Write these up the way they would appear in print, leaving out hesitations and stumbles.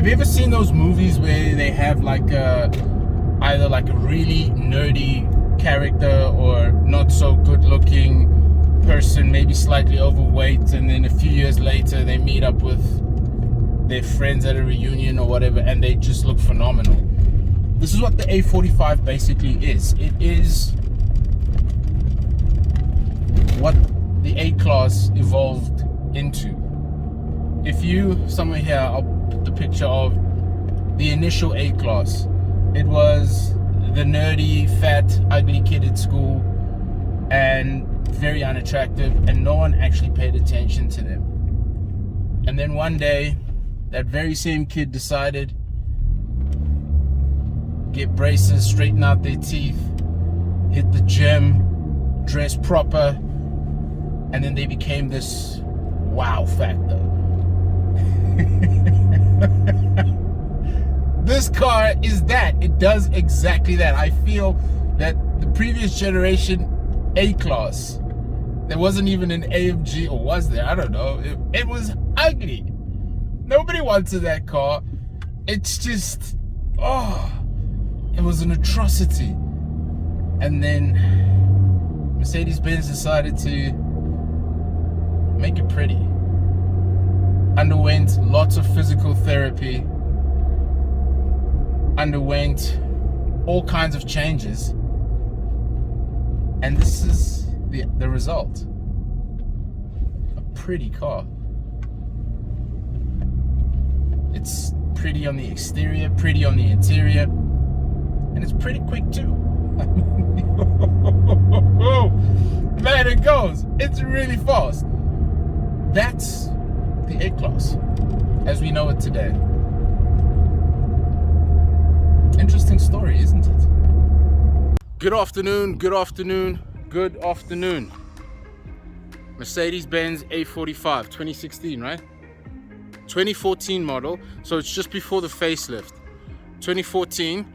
Have you ever seen those movies where they have like either like a really nerdy character or not so good looking person, maybe slightly overweight, and then a few years later they meet up with their friends at a reunion or whatever, and they just look phenomenal? This is what the A45 basically is. It is what the A-Class evolved into. If you, somewhere here, I'll put the picture of the initial A-Class. It was the nerdy, fat, ugly kid at school, and very unattractive, and no one actually paid attention to them. And then one day, that very same kid decided get braces, straighten out their teeth, hit the gym, dress proper, and then they became this wow factor. This car is that. It does exactly that. I feel that the previous generation A-Class, there wasn't even an AMG, or was there? I don't know. It was ugly. Nobody wanted that car. It's just, it was an atrocity. And then Mercedes-Benz decided to make it pretty. Underwent lots of physical therapy, underwent all kinds of changes, and this is the result. A pretty car. It's pretty on the exterior, pretty on the interior, and it's pretty quick too. Man, it goes. It's really fast. That's the A-Class as we know it today. Interesting story, isn't it? Good afternoon, good afternoon, good afternoon. Mercedes-Benz A45, 2016, right? 2014 model, so it's just before the facelift. 2014,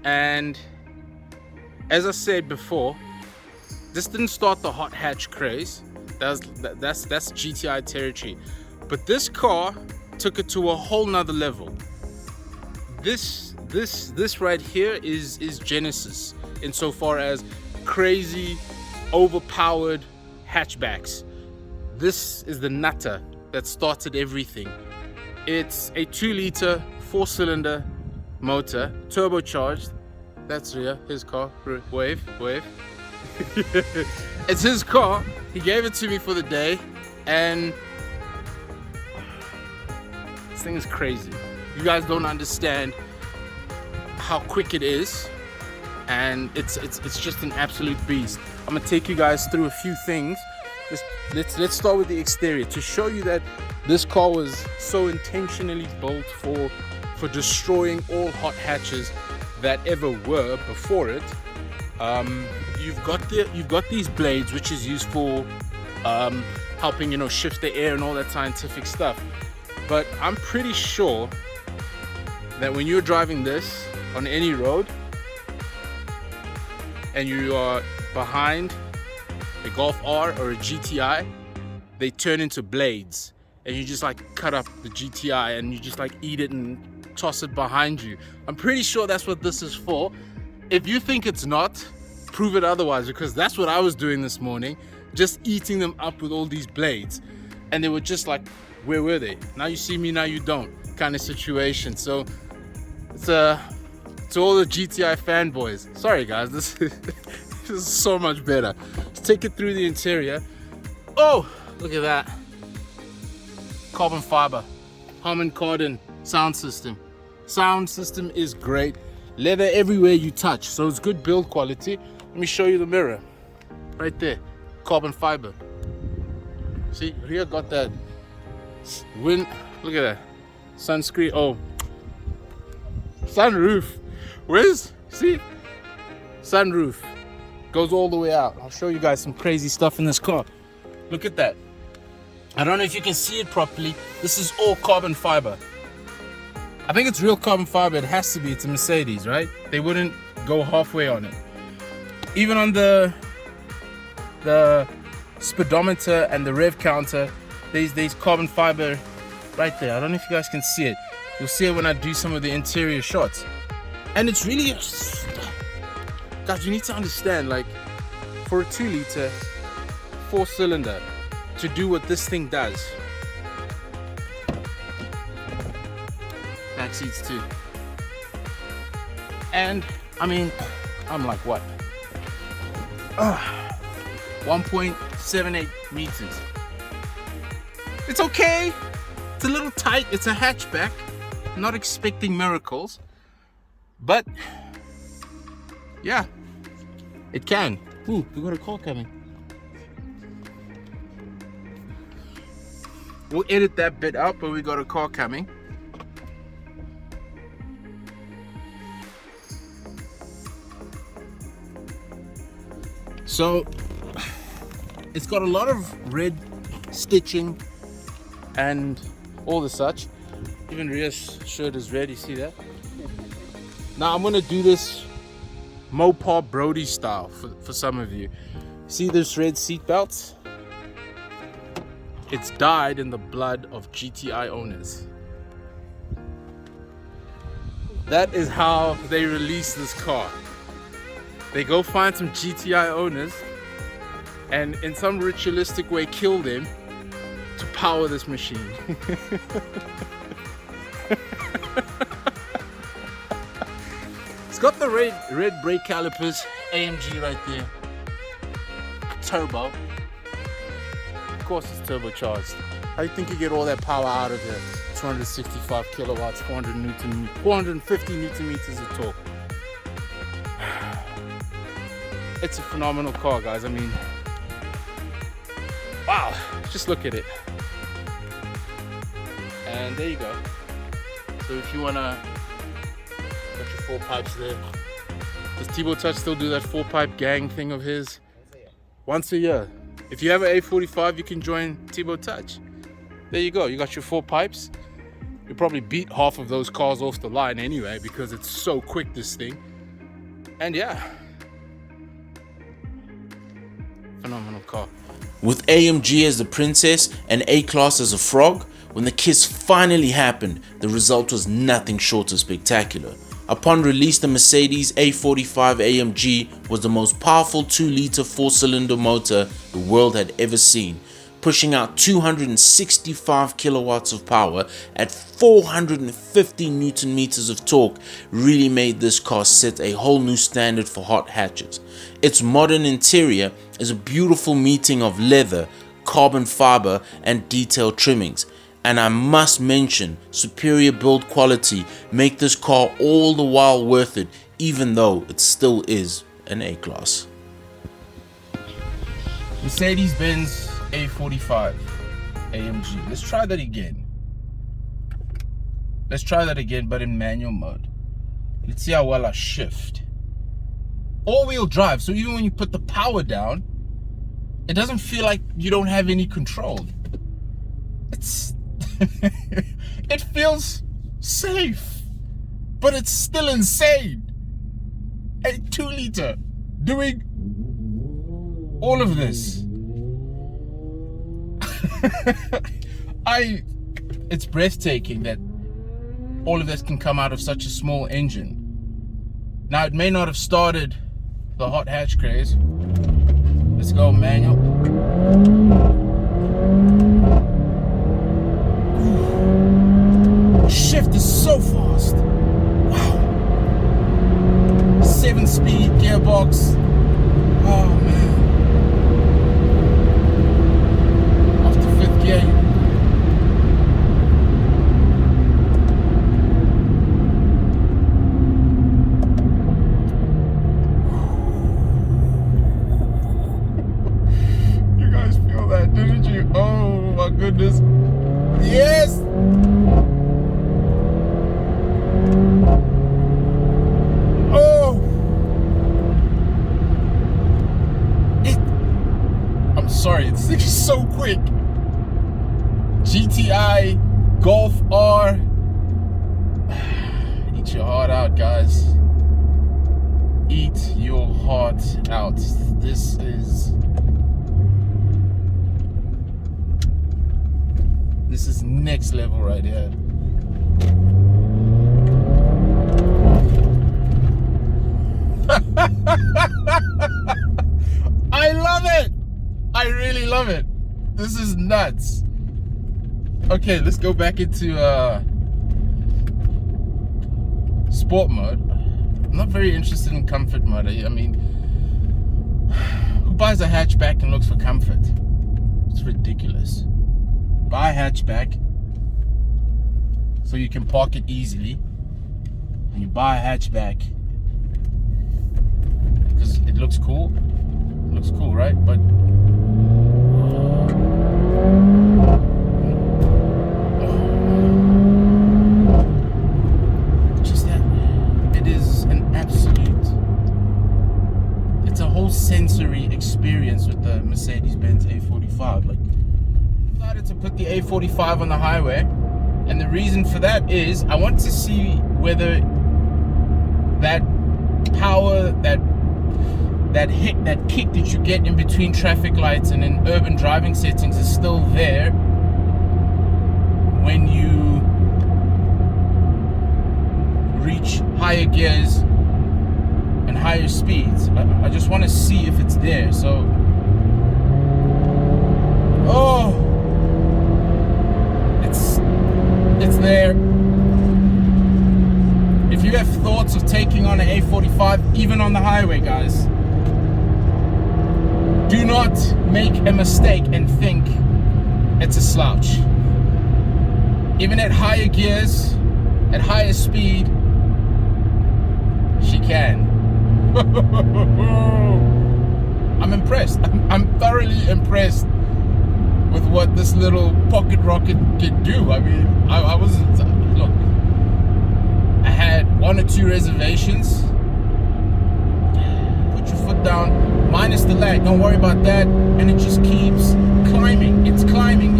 and as I said before, this didn't start the hot hatch craze. That's GTI territory. But this car took it to a whole nother level. This right here is Genesis insofar as crazy, overpowered hatchbacks. This is the nutter that started everything. It's a 2-liter 4-cylinder motor, turbocharged. That's his car. Wave. It's his car. He gave it to me for the day, and this thing is crazy. You guys don't understand how quick it is, and it's just an absolute beast. I'm gonna take you guys through a few things. Let's start with the exterior to show you that this car was so intentionally built for destroying all hot hatches that ever were before it. You've got these blades, which is used for helping shift the air and all that scientific stuff. But I'm pretty sure that when you're driving this on any road and you are behind a Golf R or a GTI, they turn into blades, and you just like cut up the GTI and you just like eat it and toss it behind you. I'm pretty sure that's what this is for. If you think it's not, prove it otherwise, because that's what I was doing this morning, just eating them up with all these blades, and they were just like, where were they? Now you see me, now you don't, kind of situation. So it's to all the GTI fanboys, sorry guys, this is so much better. Let's take it through the interior. Oh, look at that. Carbon fiber, Harman Kardon sound system. Sound system is great. Leather everywhere you touch, so it's good build quality. Let me show you the mirror. Right there, carbon fiber. See, here got that wind, look at that. Sunscreen, oh. Sunroof. See? Sunroof. Goes all the way out. I'll show you guys some crazy stuff in this car. Look at that. I don't know if you can see it properly. This is all carbon fiber. I think it's real carbon fiber. It has to be. It's a Mercedes, right? They wouldn't go halfway on it. Even on the speedometer and the rev counter, there's carbon fiber right there. I don't know if you guys can see it. You'll see it when I do some of the interior shots. And it's really, guys, you need to understand, like, for a 2-liter 4-cylinder to do what this thing does. Back seats too. And I mean, I'm like, what? 1.78 meters. It's okay. It's a little tight. It's a hatchback. I'm not expecting miracles, but yeah, it can. Ooh, we got a call coming. We'll edit that bit out, but we got a car coming. So it's got a lot of red stitching and all the such. Even Ria's shirt is red, you see that? Now I'm gonna do this MOPAR BRODY style for some of you. See this red seat belt? It's dyed in the blood of GTI owners. That is how they release this car. They go find some GTI owners and in some ritualistic way kill them to power this machine. It's got the red brake calipers, AMG right there, turbo. Of course it's turbocharged. How do you think you get all that power out of it? 265 kilowatts, 450 newton meters of torque. It's a phenomenal car, guys. I mean, wow, just look at it. And there you go. So if you wanna got your 4 pipes there. Does HOTHATCH still do that 4-pipe gang thing of his? Once a year. If you have an A45, you can join HOTHATCH. There you go, you got your 4 pipes. You probably beat half of those cars off the line anyway because it's so quick, this thing. And yeah, phenomenal car. With AMG as the princess and A-Class as a frog, when the kiss finally happened, the result was nothing short of spectacular. Upon release, the Mercedes A45 AMG was the most powerful 2-liter 4-cylinder motor the world had ever seen, pushing out 265 kilowatts of power at 450 newton meters of torque. Really made this car set a whole new standard for hot hatches. Its modern interior is a beautiful meeting of leather, carbon fiber and detailed trimmings. And I must mention, superior build quality make this car all the while worth it, even though it still is an A-Class. Mercedes-Benz A45 AMG. Let's try that again. Let's try that again, but in manual mode. Let's see how well I shift. All-wheel drive, so even when you put the power down, it doesn't feel like you don't have any control. It's it feels safe, but it's still insane. A 2-liter doing all of this. It's breathtaking that all of this can come out of such a small engine. Now, it may not have started the hot hatch craze. Let's go manual. Shift is so fast. Wow. 7-speed gearbox. Oh man. After 5th gear. You guys feel that, didn't you? Oh my goodness. Yes. level right here. I love it. I really love it. This is nuts. Okay, let's go back into sport mode. I'm not very interested in comfort mode. I mean, who buys a hatchback and looks for comfort? It's ridiculous. Buy a hatchback so you can park it easily, and you buy a hatchback because it looks cool. It looks cool, right? But just that it is an absolute, it's a whole sensory experience with the Mercedes-Benz A45. Like, I decided to put the A45 on the highway, and the reason for that is I want to see whether that power, that hit, that kick that you get in between traffic lights and in urban driving settings is still there when you reach higher gears and higher speeds. I just want to see if it's there. So, oh, it's there. If you have thoughts of taking on an A45, even on the highway, guys, do not make a mistake and think it's a slouch. Even at higher gears, at higher speed, she can. I'm impressed. I'm thoroughly impressed with what this little pocket rocket can do. I mean, I wasn't, look, I had 1 or 2 reservations. Put your foot down, minus the lag, don't worry about that, and it just keeps climbing. It's climbing.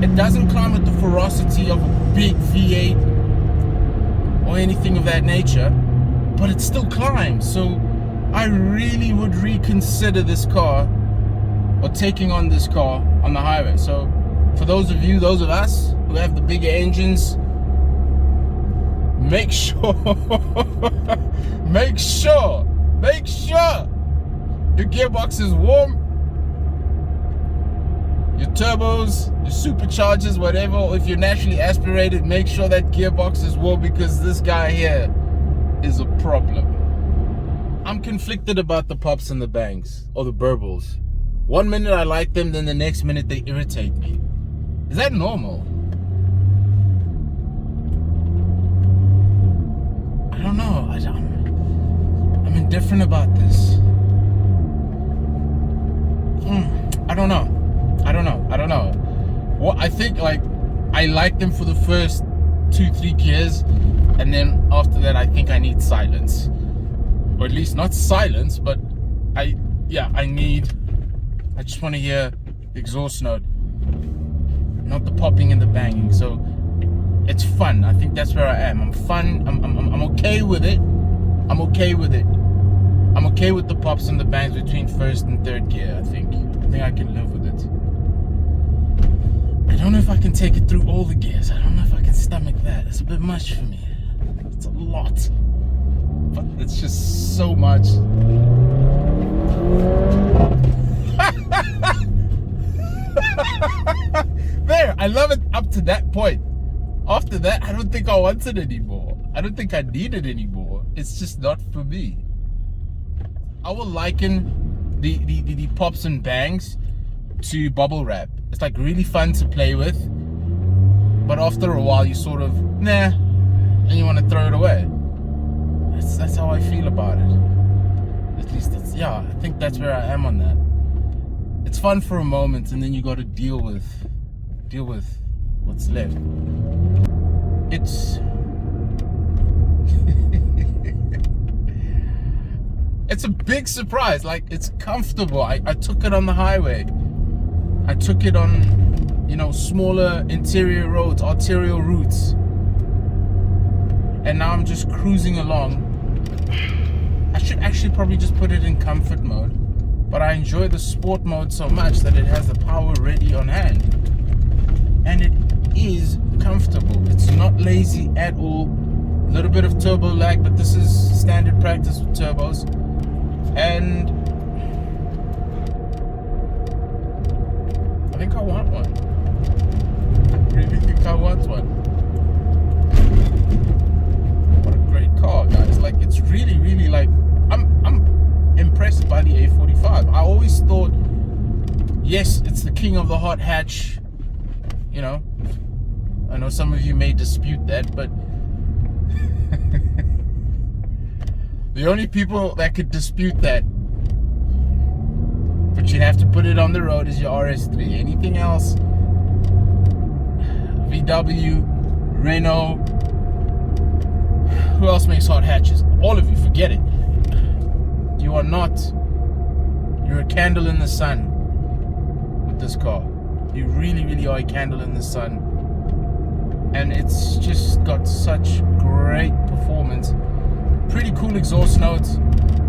It doesn't climb with the ferocity of a big V8 or anything of that nature, but it still climbs. So I really would reconsider this car, or taking on this car on the highway. So for those of you, those of us who have the bigger engines, make sure your gearbox is warm, your turbos, your superchargers, whatever. Or if you're naturally aspirated, make sure that gearbox is warm, because this guy here is a problem. I'm conflicted about the pops and the bangs, or the burbles. One minute I like them, then the next minute they irritate me. Is that normal? I don't know. I'm indifferent about this. I don't know. Well, I think, like, I like them for the first 2-3 gears, and then after that I think I need silence. Or at least not silence, but I just want to hear the exhaust note, not the popping and the banging. So it's fun. I think that's where I am. I'm okay with it. I'm okay with the pops and the bangs between first and third gear. I think I can live with it. I don't know if I can take it through all the gears. I don't know if I can stomach that. It's a bit much for me. It's a lot, but it's just so much. There, I love it up to that point. After that, I don't think I want it anymore. I don't think I need it anymore. It's just not for me. I will liken the pops and bangs to bubble wrap. It's like really fun to play with, but after a while you sort of nah, and you want to throw it away. That's how I feel about it. At least I think that's where I am on that. It's fun for a moment, and then you got to deal with what's left. It's it's a big surprise. Like, it's comfortable. I took it on the highway. I took it on, smaller interior roads, arterial routes, and now I'm just cruising along. I should actually probably just put it in comfort mode, but I enjoy the sport mode so much that it has the power ready on hand. and it is comfortable. It's not lazy at all. A little bit of turbo lag, but this is standard practice with turbos. And I think I want one. I really think I want one. What a great car, guys. Like, it's really, really like, I'm impressed by the A45. I always thought, yes, it's the king of the hot hatch. You know, I know some of you may dispute that, but the only people that could dispute that, but you have to put it on the road, is your RS3. Anything else, VW, Renault, who else makes hot hatches? All of you, forget it. You are not. You're a candle in the sun with this car. You really, really are a candle in the sun. And it's just got such great performance. Pretty cool exhaust notes.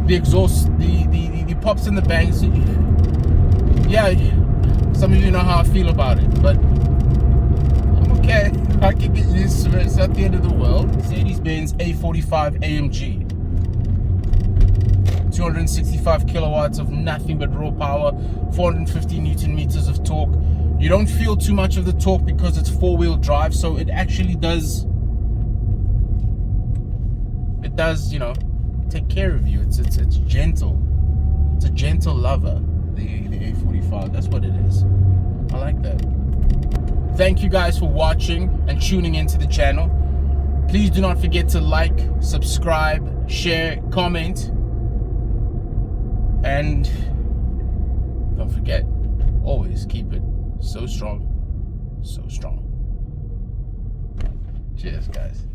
The exhaust, the pops and the bangs. Yeah, some of you know how I feel about it, but I'm okay. I can get used to it. It's not the end of the world. Mercedes-Benz A45 AMG. 265 kilowatts of nothing but raw power, 450 Newton meters of torque. You don't feel too much of the torque because it's four-wheel drive, so it actually does, you know, take care of you. It's gentle. It's a gentle lover, the A45. That's what it is. I like that. Thank you guys for watching and tuning into the channel. Please do not forget to like, subscribe, share, comment, and don't forget, always keep it so strong, so strong. Cheers, guys.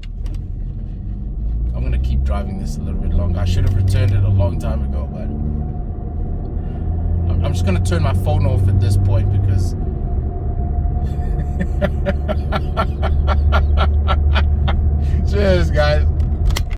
I'm gonna keep driving this a little bit longer. I should have returned it a long time ago, but I'm just gonna turn my phone off at this point because